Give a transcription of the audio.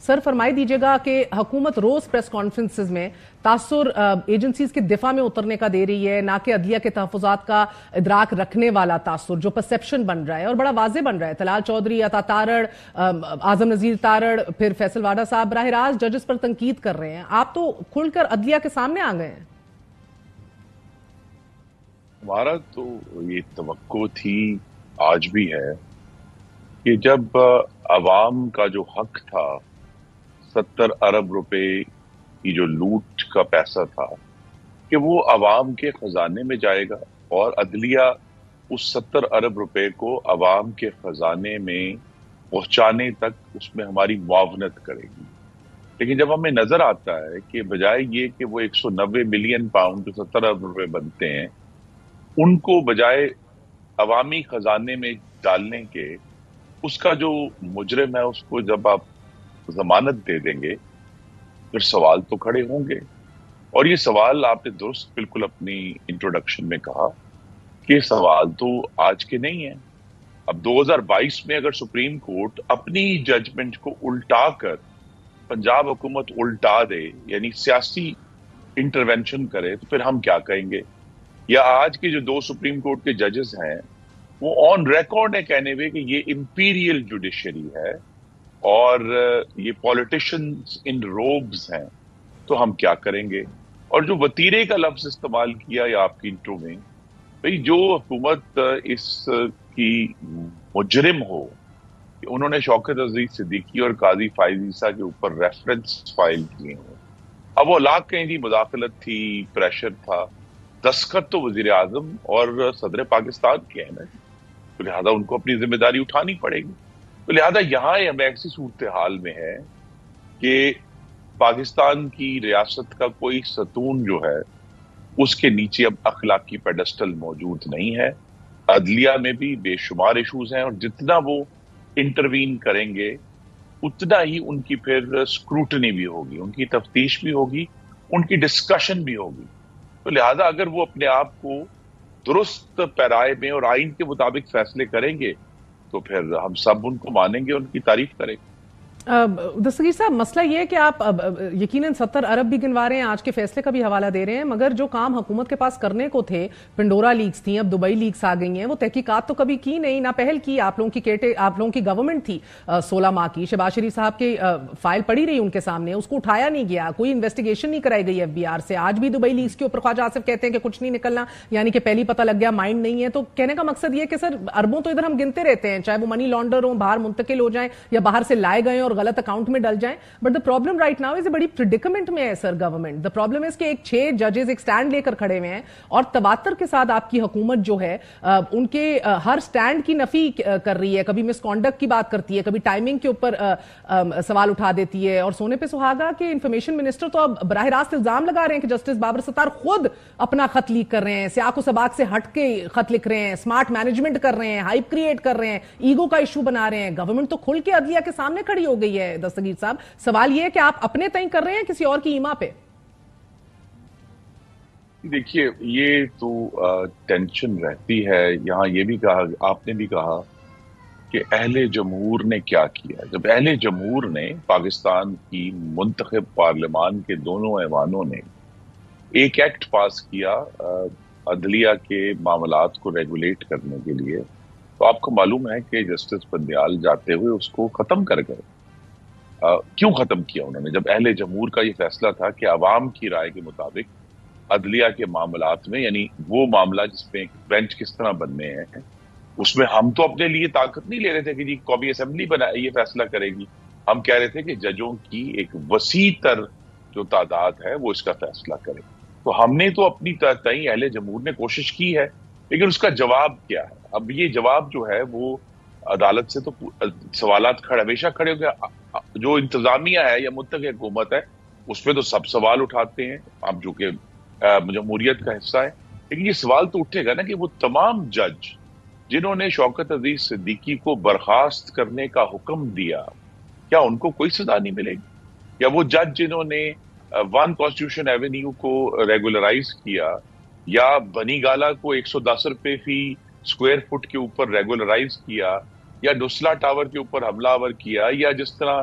سر فرمائی دیجیے گا کہ حکومت روز پریس کانفرنسز میں تاثر ایجنسیز کے دفاع میں اترنے کا دے رہی ہے، نہ کہ عدلیہ کے تحفظات کا ادراک رکھنے والا تاثر جو پرسیپشن بن رہا ہے اور بڑا واضح بن رہا ہے۔ طلال چودھری، عطا تارڑ، اعظم نذیر تارڑ، پھر فیصل واڈا صاحب براہ راست ججز پر تنقید کر رہے ہیں، آپ تو کھل کر عدلیہ کے سامنے آ گئے ہیں۔ ہمارا تو یہ توقع تھی، آج بھی ہے، کہ جب عوام کا جو حق تھا 70 ارب روپے کی جو لوٹ کا پیسہ تھا کہ وہ عوام کے خزانے میں جائے گا اور عدلیہ اس 70 ارب روپے کو عوام کے خزانے میں پہنچانے تک اس میں ہماری معاونت کرے گی۔ لیکن جب ہمیں نظر آتا ہے کہ بجائے یہ کہ وہ 190 ملین پاؤنڈ جو 70 ارب روپے بنتے ہیں ان کو بجائے عوامی خزانے میں ڈالنے کے، اس کا جو مجرم ہے اس کو جب آپ ضمانت دے دیں گے پھر سوال تو کھڑے ہوں گے۔ اور یہ سوال آپ نے درست بالکل اپنی انٹروڈکشن میں کہا کہ سوال تو آج کے نہیں ہیں۔ اب 2022 میں اگر سپریم کورٹ اپنی ججمنٹ کو الٹا کر پنجاب حکومت الٹا دے، یعنی سیاسی انٹرونشن کرے، تو پھر ہم کیا کہیں گے؟ یا آج کے جو 2 سپریم کورٹ کے ججز ہیں وہ آن ریکارڈ ہے کہنے ہوئے کہ یہ امپیریل جوڈیشری ہے اور یہ پولیٹیشنز ان روبز ہیں، تو ہم کیا کریں گے؟ اور جو وتیرے کا لفظ استعمال کیا یا آپ کی انٹرو میں، بھئی جو حکومت اس کی مجرم ہو، کہ انہوں نے شوکت عزیز صدیقی اور قاضی فائز عیسیٰ کے اوپر ریفرنس فائل کیے ہوں، اب وہ لاکھ کہیں تھی، مداخلت تھی، پریشر تھا، دستخط تو وزیر اعظم اور صدر پاکستان کے ہیں نا، تو لہٰذا ان کو اپنی ذمہ داری اٹھانی پڑے گی۔ تو لہٰذا یہاں ہم ایسی صورتحال میں ہے کہ پاکستان کی ریاست کا کوئی ستون جو ہے اس کے نیچے اب اخلاقی پیڈسٹل موجود نہیں ہے۔ عدلیہ میں بھی بے شمار ایشوز ہیں اور جتنا وہ انٹروین کریں گے اتنا ہی ان کی پھر سکروٹنی بھی ہوگی، ان کی تفتیش بھی ہوگی، ان کی ڈسکشن بھی ہوگی۔ تو لہٰذا اگر وہ اپنے آپ کو درست پیرائے میں اور آئین کے مطابق فیصلے کریں گے تو پھر ہم سب ان کو مانیں گے، ان کی تعریف کریں گے۔ دستگیر صاحب، مسئلہ یہ ہے کہ آپ یقیناً 70 ارب بھی گنوا رہے ہیں، آج کے فیصلے کا بھی حوالہ دے رہے ہیں، مگر جو کام حکومت کے پاس کرنے کو تھے، پنڈورا لیکس تھیں، اب دبئی لیکس آ گئی ہیں، وہ تحقیقات تو کبھی کی نہیں، نہ پہل کی۔ آپ لوگوں کی گورنمنٹ تھی 16 ماہ کی، شہباز شریف صاحب کی فائل پڑی رہی ان کے سامنے، اس کو اٹھایا نہیں گیا، کوئی انویسٹیگیشن نہیں کرائی گئی FBR سے۔ آج بھی دبئی لیکس کے اوپر خواجہ آصف کہتے ہیں کہ کچھ نہیں نکلنا، یعنی کہ پہلی پتہ لگ گیا، مائنڈ نہیں ہے۔ تو کہنے کا مقصد یہ کہ سر اربوں تو ادھر ہم گنتے رہتے ہیں، چاہے وہ منی لانڈر ہوں، باہر منتقل ہو جائیں یا باہر سے لائے گئے اور غلط اکاؤنٹ میں جائیں، but the problem right now is بڑی پریڈیکمنٹ میں ہے سر گورنمنٹ۔ the problem is کہ 6 ججز ایک سٹینڈ لے کر کھڑے ہوئے ہیں اور تواتر کے ساتھ آپ کی حکومت جو ہے ان کے ہر سٹینڈ کی نفی کر رہی ہے، کبھی مس کانڈکٹ کی بات کرتی ہے، کبھی ٹائمنگ کے اوپر سوال اٹھا دیتی ہے، اور سونے پہ سہاگا کہ انفارمیشن منسٹر تو اب براہ راست الزام لگا رہے ہیں کہ جسٹس بابر ستار خود اپنا خط لیک کر رہے ہیں، سیاق و سباق سے ہٹ کے خط لکھ رہے ہیں، سمارٹ مینجمنٹ کر رہے ہیں، ہائپ کریٹ کر رہے ہیں، ایگو کا ایشو بنا رہے ہیں۔ گورنمنٹ تو کھل کے عدلیہ کے سامنے کھڑی ہو گئی ہے دستگیر صاحب، سوال یہ ہے کہ آپ اپنے تئیں کر رہے ہیں کسی اور کی ایما پہ؟ دیکھیے، یہ تو ٹینشن رہتی ہے۔ یہاں یہ بھی کہا، آپ نے بھی کہا کہ اہل جمہور نے کیا کیا۔ جب اہل جمہور نے، پاکستان کی منتخب پارلیمان کے دونوں ایوانوں نے ایک ایکٹ پاس کیا عدلیہ کے معاملات کو ریگولیٹ کرنے کے لیے، تو آپ کو معلوم ہے کہ جسٹس بندیال جاتے ہوئے اس کو ختم کر گئے۔ کیوں ختم کیا انہوں نے؟ جب اہل جمہور کا یہ فیصلہ تھا کہ عوام کی رائے کے مطابق عدلیہ کے معاملات میں، یعنی وہ معاملہ جس میں بینچ کس طرح بننے ہیں، اس میں ہم تو اپنے لیے طاقت نہیں لے رہے تھے کہ جی قومی اسمبلی یہ فیصلہ کرے گی، ہم کہہ رہے تھے کہ ججوں کی ایک وسیع تر جو تعداد ہے وہ اس کا فیصلہ کرے۔ تو ہم نے تو اپنی تئیں اہل جمہور نے کوشش کی ہے، لیکن اس کا جواب کیا ہے؟ اب یہ جواب جو ہے وہ عدالت سے تو سوالات ہمیشہ کھڑے ہو گئے۔ جو انتظامیہ ہے یا منتخب حکومت ہے اس پہ تو سب سوال اٹھاتے ہیں، اب جو کہ جمہوریت کا حصہ ہے، لیکن یہ سوال تو اٹھے گا نا کہ وہ تمام جج جنہوں نے شوکت عزیز صدیقی کو برخاست کرنے کا حکم دیا، کیا ان کو کوئی سزا نہیں ملے گی؟ یا وہ جج جنہوں نے 1 کانسٹیٹیوشن ایونیو کو ریگولرائز کیا، یا بنی گالا کو 110 روپے فی اسکوائر فٹ کے اوپر ریگولرائز کیا، یا ڈوسلا ٹاور کے اوپر حملہ آور کیا، یا جس طرح